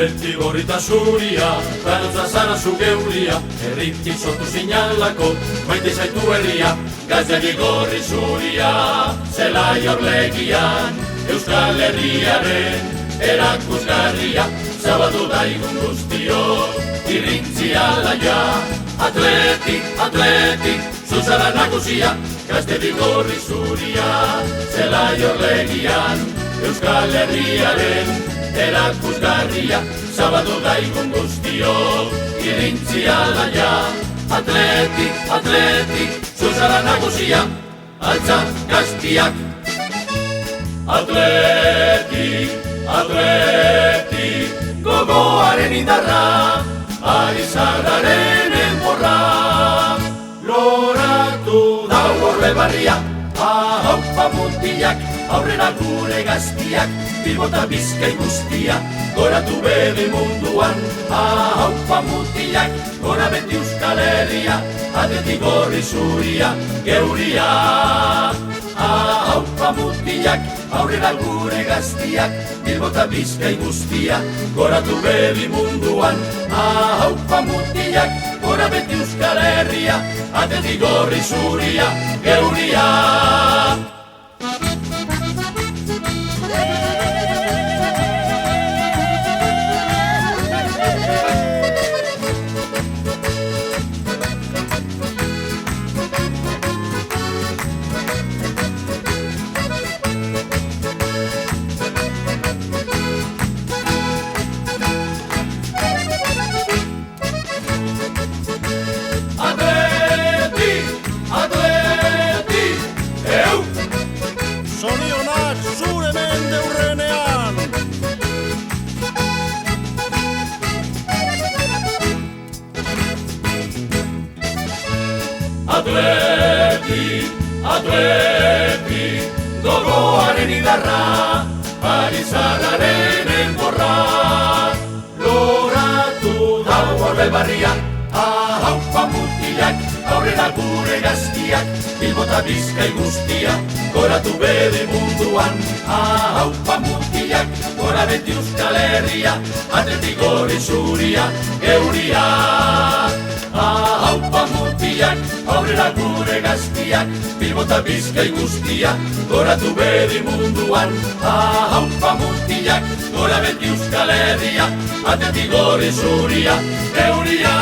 beti gorrita zuria, lanotza zara zu geuria, herritik sortu zinalako, maite zaitu herria, gaztegi gorri zuria, zelai horlegian, Euskal Herriaren erakusgarria, zabatu daigun guztio, irrintzi alaia, atletik, zuzara nagusia, gaztegi gorri zuria, zelai horlegian, Euskal Herriaren erakusgarria, zabatu daigun guztio, irrintzi alaia, atletik, zuzara nagusia, altza gaztiak. Atletik, gogoaren indarra, arizarraren enborra, loratu dau horbe barria, ahaupa mutilak, aurrera gure gaztiak, Bilbota Bizkai guztia, goratu bebe munduan, ahaupa mutilak, gora beti Euskal Herria, atletik gorri zuria, geuria. Ahaupa mutilak, aurrera gure gaztiak, Bilbota Bizkai guztia, goratu bebi munduan. Ahaupa mutilak, gora beti Euskal Herria, atletik gorri zuria, geuria. Zorionak zure mende hurrenean. Atletik, gogoaren indarra, arizarraren enborra, loratu dau horbe barria, ahaupa mutilak, aurrera gure gaztiak, Bilbota Bizkai guztia, goratu bebe munduan. Ahaupa mutilak, gora beti Euskal Herria, atletik gorri zuria, geuria. Ahaupa mutilak, aurrera gure gaztiak, Bilbota Bizkai guztia, goratu bebe munduan. Ahaupa mutilak, gora beti Euskal Herria, atletik gorri zuria, geuria.